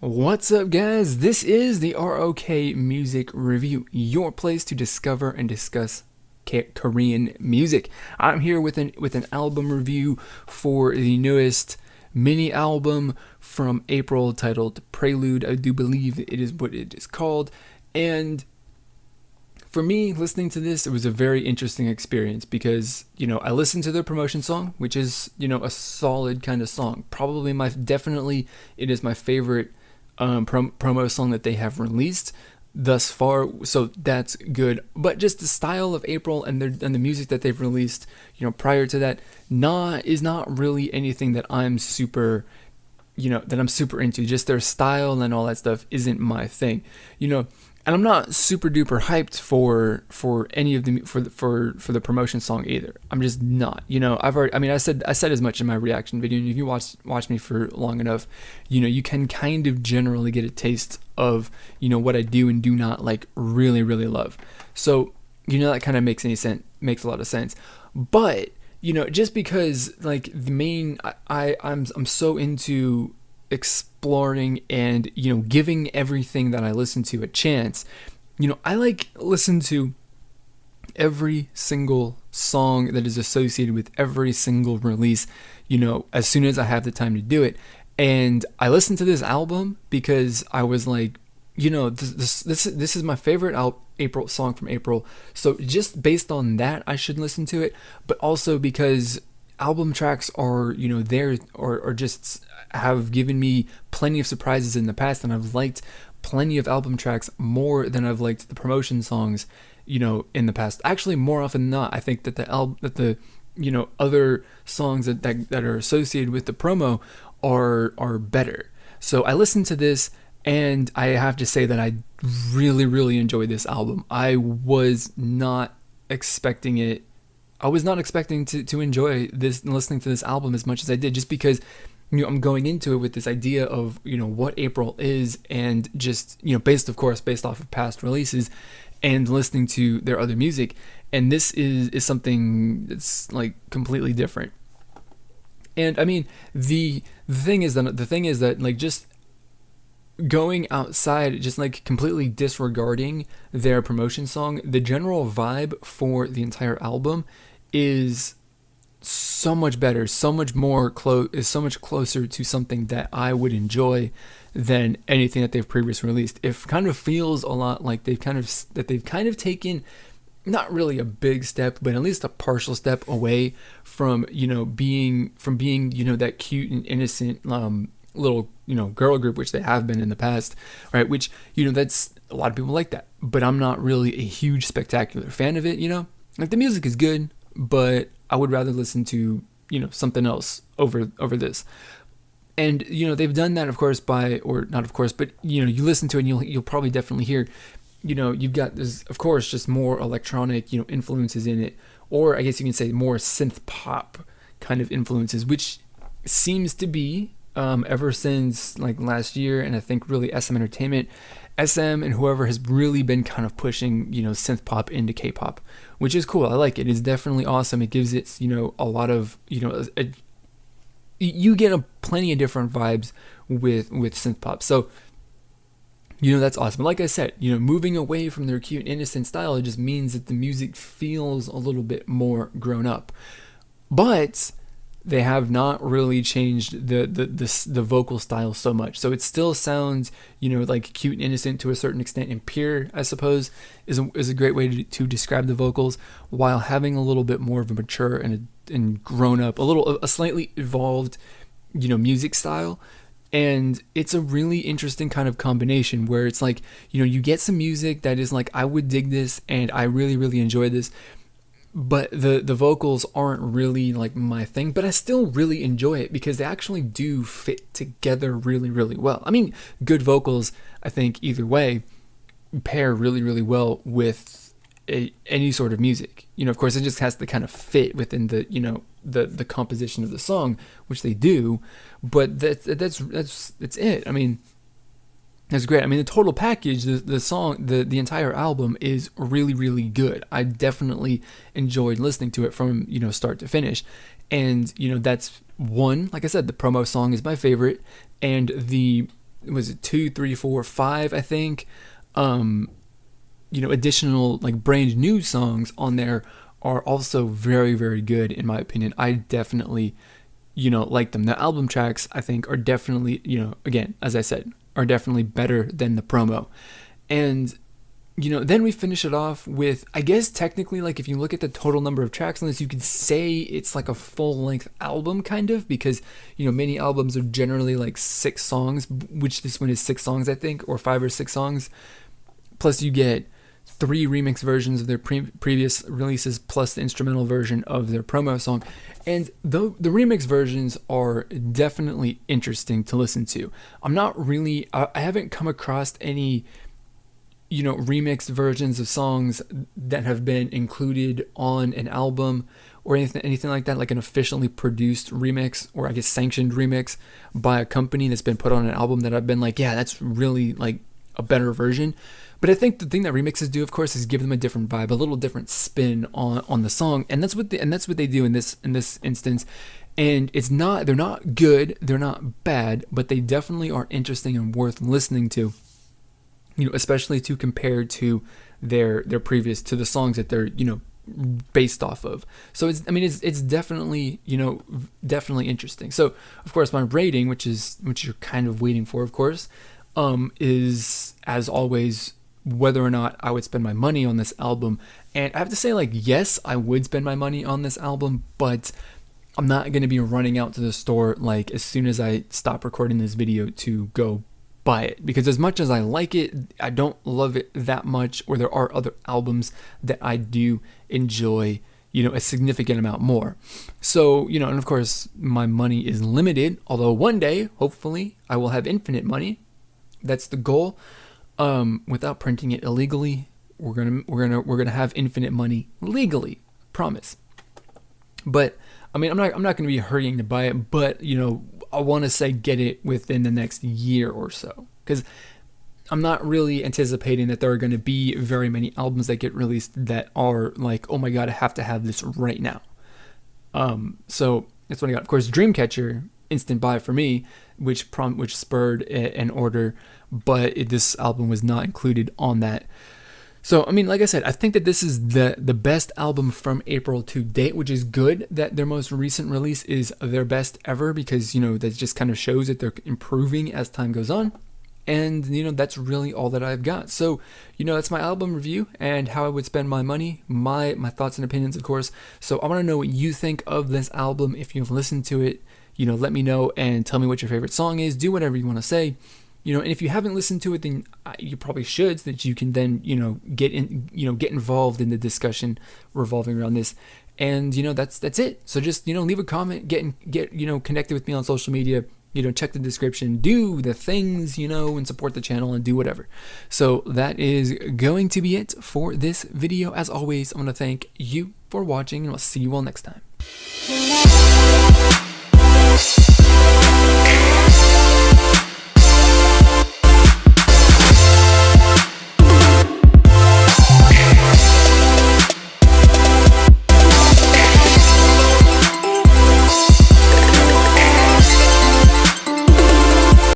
What's up, guys? This is the ROK Music Review, your place to discover and discuss Korean music. I'm here with an album review for the newest mini album from April titled Prelude. I do believe it is what it is called. And for me, listening to this, it was a very interesting experience because, I listened to the promotion song, which is, a solid kind of song. Definitely, it is my favorite promo song that they have released thus far, so that's good. But just the style of April and the music that they've released, prior to that, is not really anything that I'm super into. Just their style and all that stuff isn't my thing, and I'm not super duper hyped for any of the for the promotion song either. I'm just not. I said as much in my reaction video, and if you watch me for long enough, you can kind of generally get a taste of what I do and do not like really really love. So that kind of makes a lot of sense. But just because like the main I'm so into exploring and giving everything that I listen to a chance. I listen to every single song that is associated with every single release, as soon as I have the time to do it. And I listened to this album because I was like, this is my favorite April song from April, so just based on that I should listen to it. But also because album tracks are there or just have given me plenty of surprises in the past, and I've liked plenty of album tracks more than I've liked the promotion songs in the past. Actually, more often than not, I think that the other songs that are associated with the promo are better. So I listened to this, and I have to say that I really really enjoyed this album. I was not expecting to enjoy this, listening to this album as much as I did, just because I'm going into it with this idea of what April is, and just based off of past releases and listening to their other music. And this is something that's like completely different. And I mean, the thing is that like just going outside, just like completely disregarding their promotion song, the general vibe for the entire album is so much better, so much closer to something that I would enjoy than anything that they've previously released. It kind of feels a lot like they've kind of taken not really a big step, but at least a partial step away from being that cute and innocent little girl group, which they have been in the past, right? Which that's a lot of people like that, but I'm not really a huge spectacular fan of it. Like, the music is good, but I would rather listen to something else over this. And they've done that, of course, or not of course, but you listen to it and you'll probably definitely hear you've got this, of course, just more electronic influences in it, or I guess you can say more synth pop kind of influences, which seems to be ever since like last year. And I think really SM and whoever has really been kind of pushing synth pop into K-pop, which is cool. I like it. It's definitely awesome. It gives it a lot of you get plenty of different vibes with synth pop. So that's awesome. Like I said, moving away from their cute innocent style, it just means that the music feels a little bit more grown up. But they have not really changed the vocal style so much, so it still sounds like cute and innocent to a certain extent, and pure, I suppose, is a great way to describe the vocals, while having a little bit more of a mature and grown up, a slightly evolved music style. And it's a really interesting kind of combination where it's like you get some music that is like, I would dig this and I really really enjoy this, but the vocals aren't really like my thing, but I still really enjoy it because they actually do fit together really really well. I mean, good vocals, I think, either way pair really really well with any sort of music. Of course, it just has to kind of fit within the composition of the song, which they do. But that's it. I mean, that's great. I mean, the total package, the song, the entire album is really really good. I definitely enjoyed listening to it from start to finish. And that's one, like I said, the promo song is my favorite, and the was it 2, 3, 4, 5, I think, additional like brand new songs on there are also very, very good in my opinion. I definitely, like them. The album tracks, I think, are definitely, again, as I said, are definitely better than the promo. And then we finish it off with, I guess technically, like if you look at the total number of tracks on this, you could say it's like a full-length album kind of, because many albums are generally like 6 songs, which this one is 6 songs, I think, or 5 or 6 songs. Plus you get 3 remix versions of their previous releases, plus the instrumental version of their promo song. And the remix versions are definitely interesting to listen to. I haven't come across any remixed versions of songs that have been included on an album or anything like that, like an officially produced remix, or I guess sanctioned remix by a company that's been put on an album that I've been like, yeah, that's really like a better version. But I think the thing that remixes do, of course, is give them a different vibe, a little different spin on the song, and that's what they do in this instance. And they're not good, they're not bad, but they definitely are interesting and worth listening to. Especially to compare to their previous, to the songs that they're based off of. So it's definitely definitely interesting. So of course my rating, which you're kind of waiting for, of course, is as always whether or not I would spend my money on this album. And I have to say, like, yes, I would spend my money on this album, but I'm not going to be running out to the store like as soon as I stop recording this video to go buy it, because as much as I like it, I don't love it that much, or there are other albums that I do enjoy a significant amount more. So and of course my money is limited, although one day hopefully I will have infinite money. That's the goal. Without printing it illegally, we're gonna have infinite money legally, promise. But I'm not going to be hurrying to buy it, but I want to say get it within the next year or so, because I'm not really anticipating that there are going to be very many albums that get released that are like, oh my god, I have to have this right now. So that's what I got. Of course, Dreamcatcher, instant buy for me, which spurred an order, but this album was not included on that. So, like I said, I think that this is the best album from April to date, which is good that their most recent release is their best ever, because, that just kind of shows that they're improving as time goes on. And, that's really all that I've got. So, that's my album review and how I would spend my money, my thoughts and opinions, of course. So I want to know what you think of this album. If you've listened to it, let me know and tell me what your favorite song is. Do whatever you want to say. And if you haven't listened to it, then you probably should, so that you can then, get involved in the discussion revolving around this. And, that's it. So just, leave a comment, get connected with me on social media, check the description, do the things, and support the channel and do whatever. So that is going to be it for this video. As always, I want to thank you for watching, and I'll see you all next time.